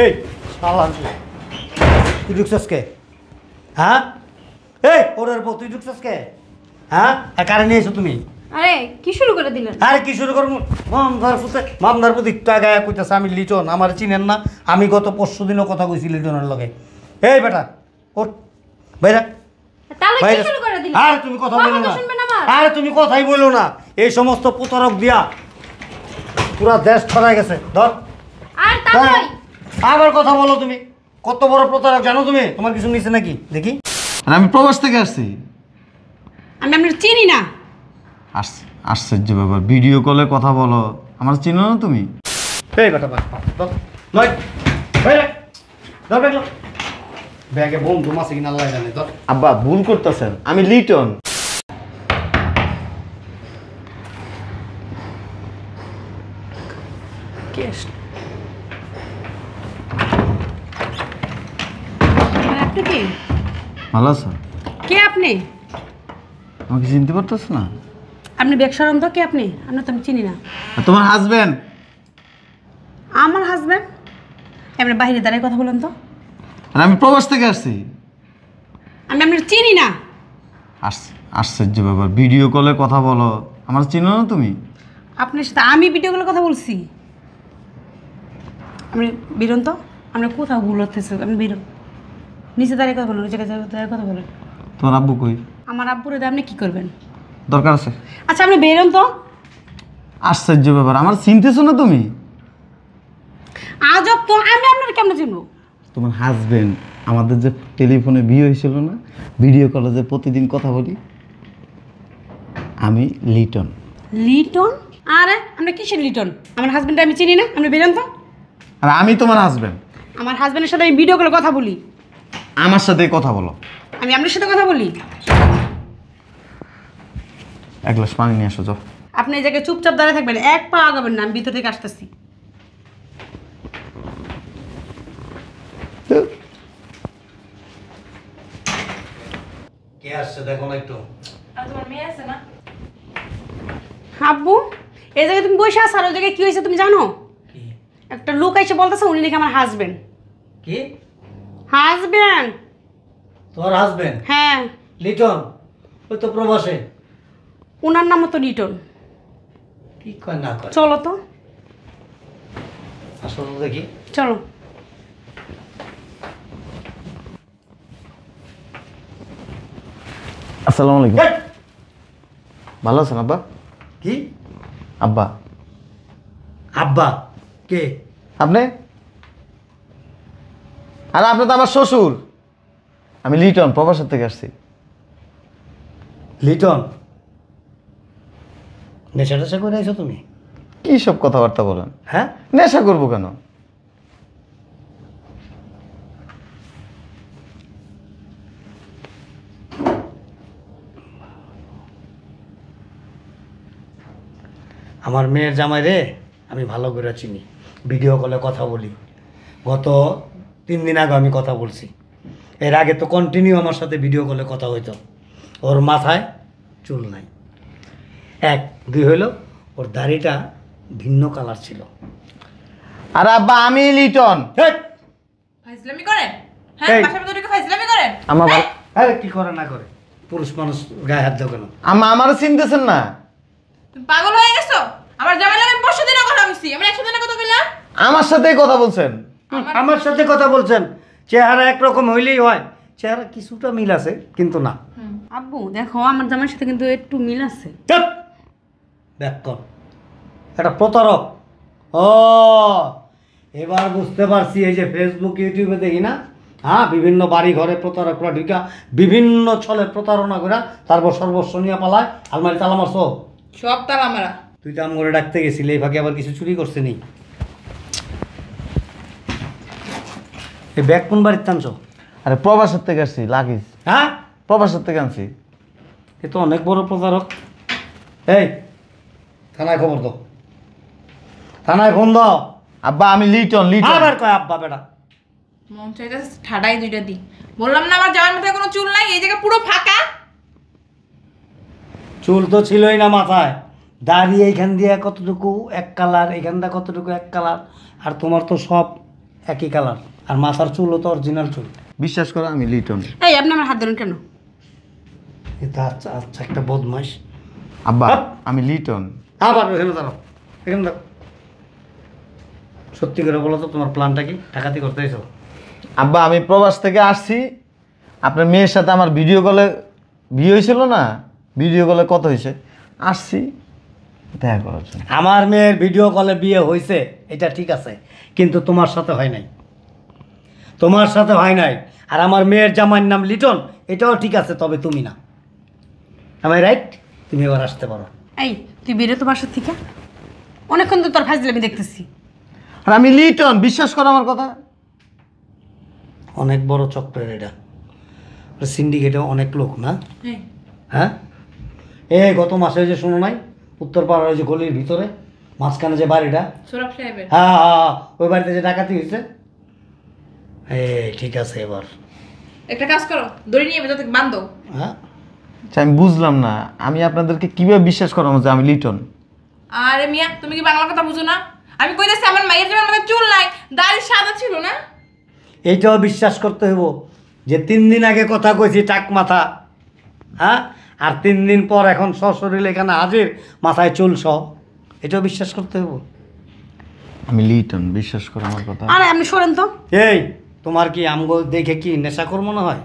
এই শালা তুই ঢুকছিস কে? হ্যাঁ এই ওরের বউ তুই ঢুকছিস কে? হ্যাঁ কারে নিয়ে এসো তুমি? আরে কি শুরু করে দিলেন? আরে কি শুরু করবো? মামদার প্রতি টাকা কইতেছে আমি লিটন, আমার চিনেন না? আমি গত পরশু দিনও কথা কইছি লিটনের লগে। এই বেটা ওর বাইরা তাহলে কি শুরু করে দিলেন? আরে তুমি কথা বলো না, আরে তুমি কথাই বলো না। এই সমস্ত প্রতারক দিয়া পুরা দেশ ছড়াই গেছে। ধর আর তাহলে আবার কথা বলো তুমি। কত বড় প্রতারক জানো তুমি? তোমার কিছু নিছে নাকি দেখি? আমি প্রবাস থেকে আসছি। আমি আপনার চিনি না। আশ্চর্য ব্যাপার, ভিডিও কলে কথা বলো, আমার চিনো না তুমি? এই বেটা নয় বাইরে ধর ব্যাগ লো। ব্যাগে বোম ধুম আছে কিনা আল্লাহ জানে। ধর আব্বা ভুল করতেছেন, আমি লিটন। আপনি কে? ভালো আছো? কে আপনি? আমাকে চিনতে পারতেছ না? আপনি বেকসরম তো? কে আপনি? আপনার তো আমি চিনি না। আর তোমার হাজবেন্ড? আমার হাজব্যান্ড? আপনি বাইরে দাঁড়িয়ে কথা বলেন তো। আর আমি প্রবাস থেকে আসছি। আমি আপনার চিনি না। আশ্চর্য ব্যাপার, ভিডিও কলে কথা বলো, আমার চিনো না তুমি? আপনার সাথে আমি ভিডিও কলে কথা বলছি? আপনি বেরোন তো। আমরা কোথাও ভুল হতেছে। আপনি বেরোন, নিচে দাঁড়িয়ে কথা বলুন, নিচে দাঁড়িয়ে কথা বলেন। তোমার আব্বু কই? আমার আব্বুরে দিয়ে আপনি কী করবেন? দরকার আছে। আচ্ছা আপনি বেরোন তো। আশ্চর্য ব্যাপার, আমার চিনতেছো না তুমি? আজব তো, আমি আপনার কেমন চিনবো? তোমার হাজবেন্ড, আমাদের যে টেলিফোনে বিয়ে হয়েছিল না, ভিডিও কলে যে প্রতিদিন কথা বলি, আমি লিটন। লিটন? আরে আমরা কিসের লিটন? আমার হাজবেন্ডটা আমি চিনি না। আপনি বেরোন তো। আর আমি তোমার হাজবেন্ড। আমার হাজবেন্ডের সাথে আমি ভিডিও কলে কথা বলি। আমার সাথে কথা বলো। আমি আপনার সাথে কথা বলি। এক গ্লাস পানি নিয়ে আসো যাও। আপনি এই জায়গায় চুপচাপ দাঁড়িয়ে থাকবেন, এক পা আগাবেন না। আমি ভিতর থেকে আসতেছি। কে আসছে দেখো না একটু। তোমার মেয়ে আছে না? আব্বু এই জায়গায় তুমি বসে আছো, আর ওই জায়গায় কি হয়েছে তুমি জানো? কি? একটা লোক এসে বলতেছে উনি নাকি আমার হাজবেন্ড। কি? হাজবেন্ড? তোর হাজবেন্ড? হ্যাঁ। লিটন? ওই তো প্রবাসে। ওনার নামও তো লিটন। কি কয় না কয়? চলো তো। আসো তো দেখি। চলো। আসসালামু আলাইকুম। ভালো আছেন আব্বা? কি? আব্বা? আব্বা? কে আপনি? আর আপনি তো আমার শ্বশুর। আমি লিটন, প্রবাসের থেকে আসছি। লিটন? নেশা টেশা করে আইছো তুমি? কি সব কথাবার্তা বলেন? হ্যাঁ নেশা করবো কেন? আমার মেয়ের জামাই রে আমি ভালো করে চিনি, ভিডিও কলে কথা বলি। গত 3 দিন আগে আমি কথা বলছি। এর আগে তো কন্টিনিউ আমার সাথে ভিডিও কলে কথা হইতো। ওর মাথায় চুল নাই। 1 2 হইল ওর দাড়িটা ভিন্ন কালার ছিল। আর আব্বা আমি লিটন। হেই! ফাইজলামি করেন? হ্যাঁ, এই। বাসার ভিতরে কি ফাইজলামি করেন? আমার আরে কি করে না করে, পুরুষ মানুষ গায়ে হাত দাও কেন? আমারও চিনতেছেন না? তুমি পাগল হয়ে গেছো? আমার জামাই লাগে আমি 500 দিনের কথা বলছি। আমরা 100 দিনের কথা কইলাম? আমার সাথেই কথা বলছেন। আমার সাথে কথা বলছেন? চেহারা একরকম হইলেই হয়? চেহারা কিছুটা মিল আছে কিন্তু না। আব্বু দেখো, আমার জামাইয়ের সাথে কিন্তু একটু মিল আছে। চুপ! ব্যাক কর। এটা প্রতারক। ও এবার বুঝতে পারছি। এই যে ফেসবুক ইউটিউবে দেখি না, হ্যাঁ, বিভিন্ন বাড়ি ঘরে প্রতারকরা ঢুকা বিভিন্ন ছলে প্রতারণা করে তারপর সর্বস্ব নিয়ে পালায়। আলমারি তালা মারছো? সব তালা মারা। তুই তো আম করে ডাকতে গেছিলি, এই ফাঁকে আবার কিছু চুরি করছে নি? এই ব্যাগ কোন বাড়িতে আনছো? আরে প্রবাসের থেকে আসছি, লাগেজ হ্যাঁ, প্রবাসের থেকে আনছি। এ তো অনেক বড় প্রতারক। এই থানায় খবর দাও, থানায় ফোন দাও। আব্বা আমি লিটন। লিটন আবার কয় আব্বা বেটা। মন চাইতেছে ঠাডাই দুইটা দি। বললাম না আমার জামাইয়ের মাথায় কোনো চুল নাই, এই জায়গা পুরো ফাঁকা। চুল তো ছিলই না মাথায়, দাড়ি এইখান দিয়ে কতটুকু এক কালার, এইখানটা কতটুকু এক কালার, আর তোমার তো সব একই কালার, আর মাথার চুলও তো অরিজিনাল চুল। বিশ্বাস করো আমি লিটন। এই আপনি আমার হাত ধরেন কেন? এটা আচ্ছা আচ্ছা একটা বদমাইশ। আব্বা হাপ। আমি লিটন। আবার এখানে দাঁড়াও, এখানে দাঁড়াও। সত্যি করে বলো তো তোমার প্ল্যানটা কি? ডাকাতি করতে এসো? আব্বা আমি প্রবাস থেকে আসছি, আপনার মেয়ের সাথে আমার ভিডিও কলে বিয়ে হয়েছিল না, ভিডিও কলে কত হয়েছে, আসছি দেখা করার জন্য। আমার মেয়ের ভিডিও কলে বিয়ে হয়েছে এটা ঠিক আছে, কিন্তু তোমার সাথে হয় নাই, তোমার সাথে হয় নাই। আর আমার মেয়ের জামাইয়ের নাম লিটন, এটাও ঠিক আছে, তবে তুমি না। আমি রাইট? তুমি এবার আসতে পারো। এই তুই বেরো তো বাসার থেকে, অনেকক্ষণ তো তোর ফাইজলে আমি দেখতেছি। আর আমি লিটন, বিশ্বাস করো আমার কথা। অনেক বড় চক্রের এটা, সিন্ডিকেটে অনেক লোক না? হ্যাঁ হ্যাঁ, গত মাসে ওই যে শোনো নাই, উত্তরপাড়ার ওই যে গলির ভিতরে মাঝখানে যে বাড়িটা, সৌরভ সাহেবের। হ্যাঁ হ্যাঁ, ওই বাড়িতে যে ডাকাতি হয়েছে। ঠিক আছে এবার। একটা কাজ করো, দড়ি নিয়ে ভেতর থেকে বান্ধো। হ্যাঁ, আচ্ছা, আমি বুঝলাম না, আমি আপনাদেরকে কিভাবে বিশ্বাস করাবো যে আমি লিটন? আরে মিয়া, তুমি কি বাংলা কথা বুঝো না? আমি কইতেছি আমার মায়ের যেমন আমাকে চুল নাই, দাড়ি সাদা ছিল না। এইটাও বিশ্বাস করতে হইব যে 3 দিন আগে কথা কইছি টাক মাথা, হ্যাঁ, আর 3 দিন পর এখন সশরীরে এখানে হাজির, মাথায় চুল সব। এটাও বিশ্বাস করতে হইব। আমি লিটন, বিশ্বাস করো আমার কথা। আরে আপনি সরেন তো। এই তোমার কি আমগো দেখে কি নেশাখোর মনে হয়?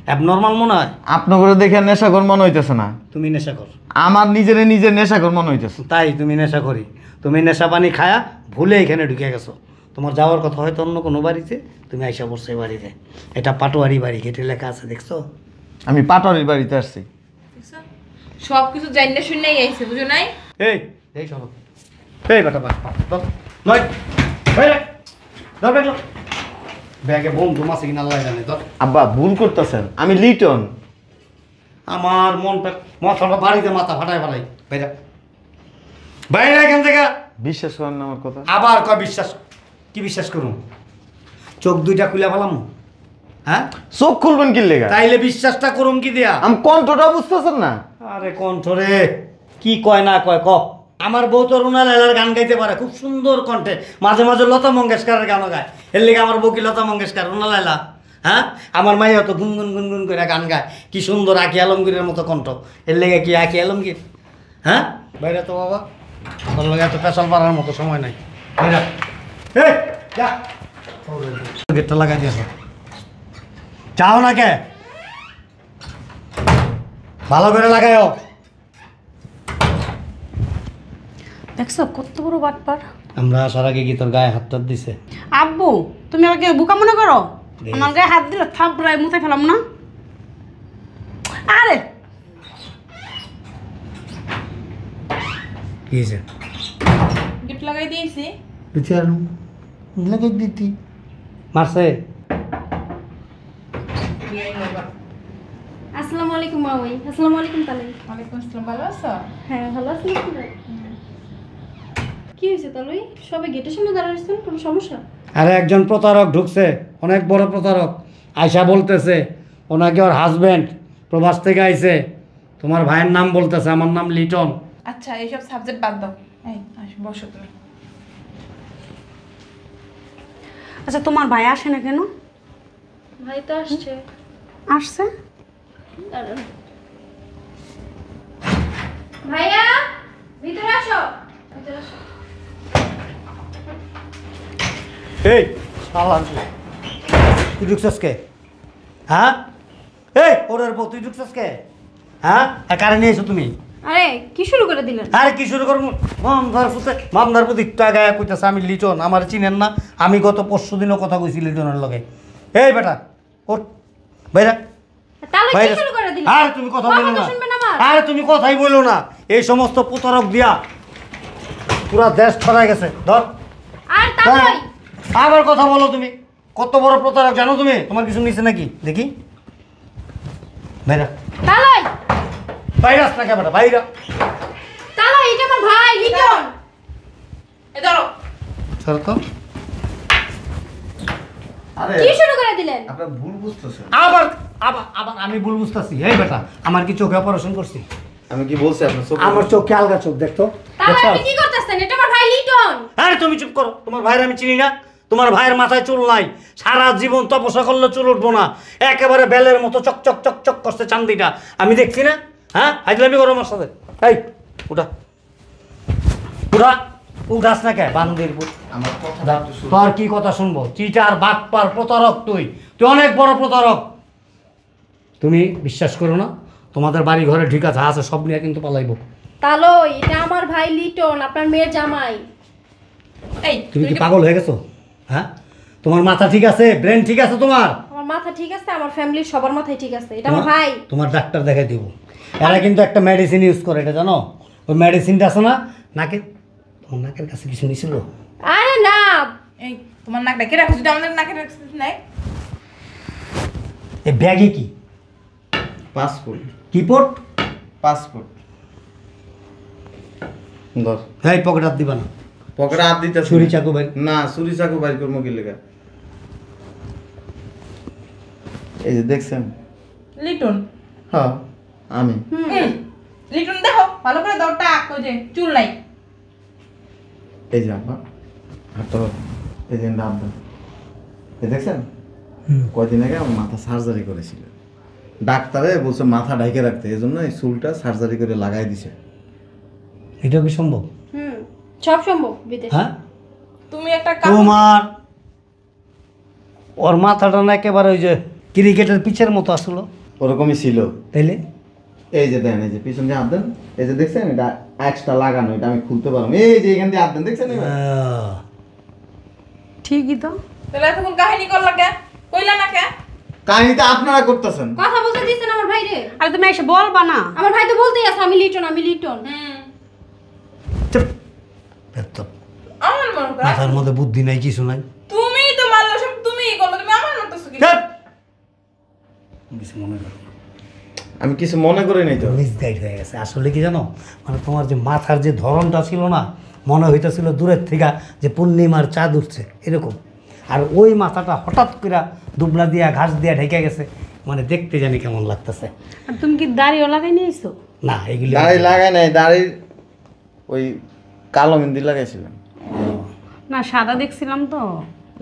অ্যাবনর্মাল মনে হয়? আপনাকে দেখে নেশাখোর মনে হইতেছে না, তুমি নেশাখোর। আমার নিজের নেশাখোর মনে হইতেছে। তাই তুমি নেশা করি, তুমি নেশা পানি খায়া ভুলে এখানে ঢুকে গেছো। তোমার যাওয়ার কথা হয়তো অন্য কোনো বাড়িতে, তুমি আইসা পড়ছো এই বাড়িতে। এটা পাটোয়ারি বাড়ি, গেটে লেখা আছে, দেখছো? আমি পাটোয়ারির বাড়িতে আসছি। দেখছো? সব কিছু জানিনা শুনেই আইছে, বুঝো নাই? এই শোনো, এই বেটা বাস নয়, ধর ব্যাগ, ব্যাগে বন্ধু মাসে কিনা আল্লাহ জানে। ধর, আব্বা ভুল করতেছেন, আমি লিটন। আমার মনটা মাথাটা বাড়িতে মাথা ফাটাই ফাটাই। বাইরে বাইরে এখান থেকে। বিশ্বাস করেন না আমার কথা? আবার কয় বিশ্বাস? কি বিশ্বাস করুন? চোখ দুইটা খুলে ফেলাম, হ্যাঁ? চোখ খুলবেন কি লেগা? তাইলে বিশ্বাসটা করুম কি দিয়া? আমি কণ্ঠটা বুঝতেছেন না? আরে কণ্ঠরে কি কয় না কয় ক। আমার বউ তো রুনা লাইলার গান গাইতে পারে খুব সুন্দর কণ্ঠে, মাঝে মাঝে লতা মঙ্গেশকরের গানও গায়। এর লেগে আমার বউ কি লতা মঙ্গেশকর, রুনা লাইলা? হ্যাঁ, আমার মাইয়া তো গুনগুন গুনগুন করে গান গায়, কি সুন্দর আকি আলমগীরের মতো কণ্ঠ। এর লেগে কি আকি আলমগীর? হ্যাঁ, বাইরে তো বাবা, তোর লগে এত পেশাল পাড়ার মতো সময় নাই। বাইরে এই যা, গেটটা লাগাই দিয়েছ, চাও না কে? ভালো করে লাগাইও। দেখছো কত বড় বাটপার। আমরা আসার আগে কি তোর গায়ে হাত টাত দিছে? আব্বু তুমি আমাকে বোকা মনে করো? দেখ। আমার গায়ে হাত দিলে থাপড়ায় মুতে ফেলাম না। আরে কি হয়েছে? গিফট লাগাই দিয়েছি। বিচারু লাগাই দিতি মারছে। আসসালামু আলাইকুম মামুই। আসসালামু আলাইকুম তালুই। ওয়ালাইকুম আসসালাম, ভালো আছো? হ্যাঁ ভালো আছেন আপনি? কি হয়েছে তালুই? সবাই গেটের সামনে দাঁড়াইছেন, কোনো সমস্যা? আরে একজন প্রতারক ঢুকছে, অনেক বড় প্রতারক। আয়সা বলতেছে ওনাকে ওর হাজবেন্ড প্রবাস থেকে আইছে, তোমার ভাইয়ের নাম বলতেছে, আমার নাম লিটন। আচ্ছা, এইসব সাবজেক্ট বাদ দাও। এই আসো, বসো তুমি। আচ্ছা তোমার ভাই আসে না কেন? ভাই তো আসছে। আসছে দাঁড়ান। ভাইয়া ভিতরে আসো। ভিতরে আসো। এই শালা তুই ঢুকছিস কে? হ্যাঁ, এই ওরের বউ তুই ঢুকছিস কে? হ্যাঁ, আর কারে নিয়ে এসো তুমি? আরে কি শুরু করে দিলেন? আরে কি শুরু করবো? মামদার প্রতি টাকায় কইতেছে আমি লিটন, আমার চিনেন না? আমি গত 5 দিনও কথা কইছি লিটনের লগে। এই বেটা ওর বাইরে তাহলে কি বাইরে। শুরু করে দিলেন? আরে তুমি কথা বলো না, শুনবেন আমার? আরে তুমি কথাই বলো না। এই সমস্ত প্রতারক দিয়া পুরা দেশ ছড়ায় গেছে। ধর আর তালুই আবার কথা বলো তুমি। কত বড় প্রতারক জানো তুমি? তোমার কিছু নিছে নাকি দেখি? বাইরে তালুই বাইরে আস না কে বেটা, বাইরে। তালুই এটা আমার ভাই লিটন। এই ধরো। ছাড়ো তো। আরে কি শুরু করে দিলেন? আপনার ভুল বুঝতেছেন। আবার আবার আবার আমি ভুল বুঝতেছি। এই বেটা, আমার কি চোখে অপারেশন করছি? আমি কি বলছি আপনার চোখ? আমার চোখে আলগা চোখ দেখতো। তাহলে আপনি কি করতেছেন? এটা আমার ভাই লিটন। আরে তুমি চুপ করো, তোমার ভাইয়ের আমি চিনি না। তোমার ভাইয়ের মাথায় চুল নাই, সারা জীবন তপস্যা করলে চুল উঠবো না, একেবারে বেলের মতো চকচক চকচক করছে চান্দিটা, আমি দেখছি না? হ্যাঁ, আজলামি করো আমার সাথে। এই উঠা উঠা, উঠাস না কে বান্দির পুত। আমার কথা তোর কি কথা শুনবো? চিটার বাটপার প্রতারক, তুই তুই অনেক বড় প্রতারক। তুমি বিশ্বাস করো না, তোমাদের বাড়ি ঘরে ঠিক আছে আছে সব নিয়ে কিন্তু পালাইবো। তালই এটা আমার ভাই লিটন, আপনার মেয়ের জামাই। এই তুমি কি পাগল হয়ে গেছো? হ্যাঁ, তোমার মাথা ঠিক আছে, ব্রেন ঠিক আছে তোমার? আমার মাথা ঠিক আছে, আমার ফ্যামিলির সবার মাথায় ঠিক আছে। এটা আমার ভাই। তোমার ডাক্তার দেখাই দিব। এরা কিন্তু একটা মেডিসিন ইউজ করে, এটা জানো? ওই মেডিসিনটা আছে না নাকে, তোমার নাকের কাছে কিছু নিছিল? আরে না, এই তোমার নাক ডাকে রাখো, যদি আমাদের নাকে রাখছিস নাই। এই ব্যাগে কি? পাসপোর্ট। কি পোর্ট? পাসপোর্ট। ধর, এই পকেট হাত দিবা না, পকেটে হাত দিতে ছুরি চাকু ভাই। না, ছুরি চাকু বাইর করবো কি লেখা? এই যে দেখছেন? লিটন হ্যাঁ, আমি। লিটন দেখো ভালো করে দাও টাক, ওই যে চুল নাই। এই যে আপা হাত, এই যে হাত দেন, এই দেখছেন? কয়দিন আগে আমার মাথা সার্জারি করেছিল, ডাক্তারে বলছে মাথা ঢাকে রাখতে, এই জন্য এই চুলটা সার্জারি করে লাগাই দিছে। এটা কি সম্ভব? সব সম্ভব বিদেশে। হ্যাঁ, তুমি একটা কাজ, তোমার ওর মাথাটা না একেবারে ওই যে ক্রিকেটের পিচের মতো আসলো, ওরকমই ছিল। তাইলে এই যে দেন, এই যে পিছন দিয়ে হাত দেন, এই যে দেখছেন এটা এক্সট্রা লাগানো, এটা আমি খুলতে পারবো। এই যে এখান দিয়ে হাত দেন, দেখছেন? এবার ঠিকই তো। তাহলে এতক্ষণ কাহিনী করলা কে? কইলা না কে? কাহিনীটা আপনারা করতেছেন। কথা বলতে দিচ্ছেন আমার ভাই রে। আরে তুমি এসে বলবা না? আমার ভাই তো বলতেই আছে আমি লিটন, আমি লিটন। চুপ। এত আমার মনে করো মাথার মধ্যে বুদ্ধি নাই, কিছু নাই। তুমি তো মারলো সব, তুমিই করলো, তুমি আমার মতো কি? চুপ। কিছু মনে করো না। আমি কিছু মনে করি নাই তো। মিসগাইড হয়ে গেছে। আসলে কি জানো, মানে তোমার যে মাথার যে ধরনটা ছিল না, মনে হইতেছিল দূরের থেকে যে পূর্ণিমার চাঁদ উঠছে এরকম। আর ওই মাথাটা হঠাৎ করে দুবলা দিয়া ঘাস দিয়া ঢেকে গেছে, মানে দেখতে জানি কেমন লাগতেছে। আর তুমি কি দাড়িও লাগাই নিয়েছো? না, এগুলি দাড়ি লাগাই নাই, দাড়ির ওই কালো মেহেন্দি লাগাইছিলাম। না, সাদা দেখছিলাম তো।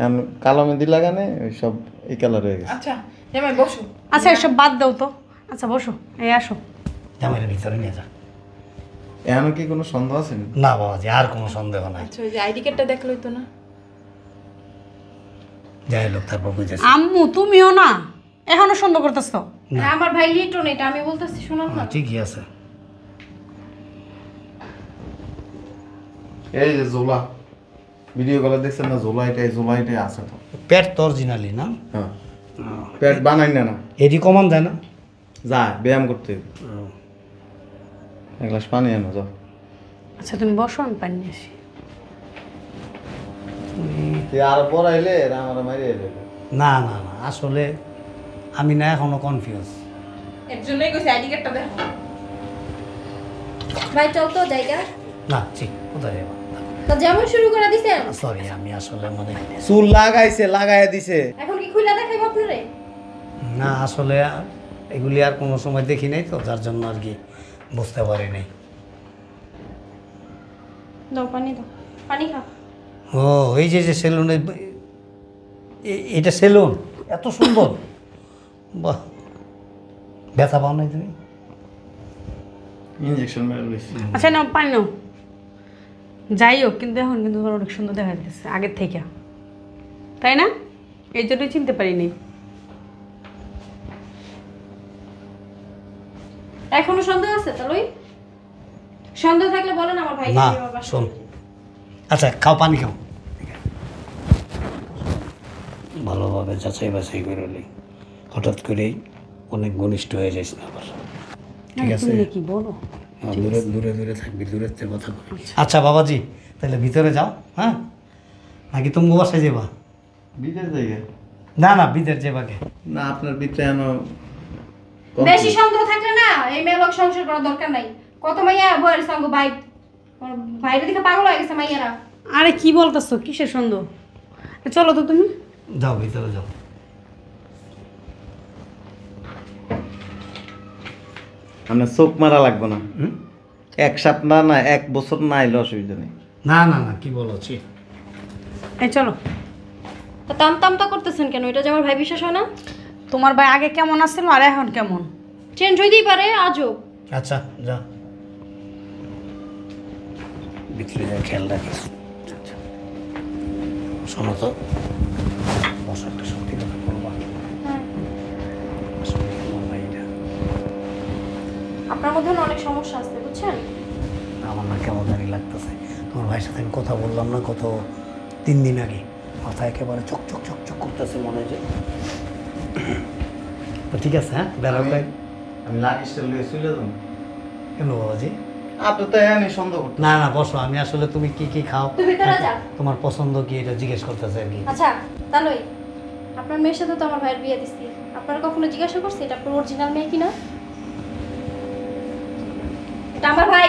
এখন কালো মেহেন্দি লাগানে ওই সব এই কালার হয়ে গেছে। আচ্ছা জামাই বসো। আচ্ছা এসব বাদ দাও তো। আচ্ছা বসো, এই আসো। জামাইয়ের ভিতরে নিয়ে যা। এখন কি কোনো সন্দেহ আছে? না বাবাজি, আর কোনো সন্দেহ নাই। আচ্ছা ওই যে আইডি কার্ডটা দেখলোই তো না। যাই লোক তারপর বুঝেছে। আম্মু তুমিও না এখনো সন্দেহ করতেছো? হ্যাঁ, আমার ভাই লিটন, এটা আমি বলতেছি, শুনুন না। ঠিকই আছে। এই যে জোলা ভিডিও কলে দেখছেন না, জোলা এটাই, জোলা এটাই আছে তো। পেট তো অরিজিনালি না? হ্যাঁ, পেট বানাই না, না এটি কমান দেয় না? যায় ব্যায়াম করতে। এক গ্লাস পানি আনো যাও। আচ্ছা তুমি বসো, আমি পানি নিয়ে আসি। তুই আর পড়াইলে আমার মাইরে এলে। না না না, আসলে আমি না এখনো কনফিউজ। এর জন্যই কইছি আইডি কার্ডটা দেখো। ভাই চল তো জায়গা। না ঠিক, কোথায় যাবো? তো যেমন শুরু করে দিছেন, সরি, আমি আসলে মানে চুল লাগাইছে, লাগাইয়া দিছে। এখন কি খুলে দেখাইবো আপনারে? না, আসলে এগুলি আর কোনো সময় দেখি নাই তো, যার জন্য আর কি বুঝতে পারি নাই। দাও পানি, দাও পানি খাও। ও এই যে যে সেলুনে, এটা সেলুন এত সুন্দর, বাহ। ব্যথা পাও নাই তুমি? ইনজেকশন মেরে লইছি। আচ্ছা নাও পানি নাও। যাই হোক, কিন্তু এখন কিন্তু তোমার অনেক সুন্দর দেখা যাচ্ছে আগের থেকে, তাই না? এই জন্যই চিনতে পারিনি। এখনো সন্দেহ আছে তালই? সন্দেহ থাকলে বলেন, আমার ভাই না শোন, আচ্ছা খাও, পানি খাও, ভালোভাবে যাচাই বাছাই করে নি। হঠাৎ করেই অনেক ঘনিষ্ঠ হয়ে যাইস না আবার, ঠিক আছে? তুমি কি বলো? দূরে দূরে দূরে থাকবি, দূরের থেকে কথা বলবি। আচ্ছা বাবাজি, তাহলে ভিতরে যাও। হ্যাঁ, নাকি তুমি বাসায় যাবা? বিদেশ জায়গা না না, বিদের যাবাকে না, আপনার ভিতরে এনো বেশি সন্দেহ থাকলে না এই মেয়ে লোক সংসার করার দরকার নাই। কত মাইয়া বয়ের সঙ্গ ভাই, ভাইরে দেখে পাগল হয়ে গেছে মাইয়ারা। আরে কি বলতেছো, কিসের সন্দেহ? চলো তো তুমি। যাও, ভিতরে যাও। আপনার চোখ মারা লাগবে না। এক সপ্তাহ না, এক বছর না আইলে অসুবিধা নেই। না না না, কি বলো? এই চলো। তা তামতা করতেছেন কেন? এটা যে আমার ভাই বিশ্বাস হয় না? তোমার ভাই আগে কেমন আছিল আর এখন কেমন? চেঞ্জ হইতেই পারে আজও। আচ্ছা যা, বিক্রি যায় খেয়াল রাখিস। আচ্ছা শোনো তো, বস একটা সত্যি কথা বলবা। হ্যাঁ, আসলে আমার ভাইটা, আপনার মধ্যে না অনেক সমস্যা আছে বুঝছেন। আমার না কেমন জানি লাগতেছে। তোমার ভাইয়ের সাথে আমি কথা বললাম না গত 3 দিন আগে, মাথা একেবারে চকচক চকচক করতেছে, মনে হয় যে। তো ঠিক আছে, হ্যাঁ বেড়াও ভাই। আমি লাগিসটা লুয়ে চলে যাবো। কেন বাবাজি? আপনি তো এনে সন্দেহ করতে। না না বসো, আমি আসলে তুমি কি কি খাও, তুই ভিতরে যা। তোমার পছন্দ কি এটা জিজ্ঞেস করতেছে আর কি। আচ্ছা তাহলে আপনার মেয়ের সাথে তো আমার ভাইয়ের বিয়ে দিচ্ছি, আপনারা কখনো জিজ্ঞাসা করছে এটা আপনার অরিজিনাল মেয়ে কিনা? এটা আমার ভাই।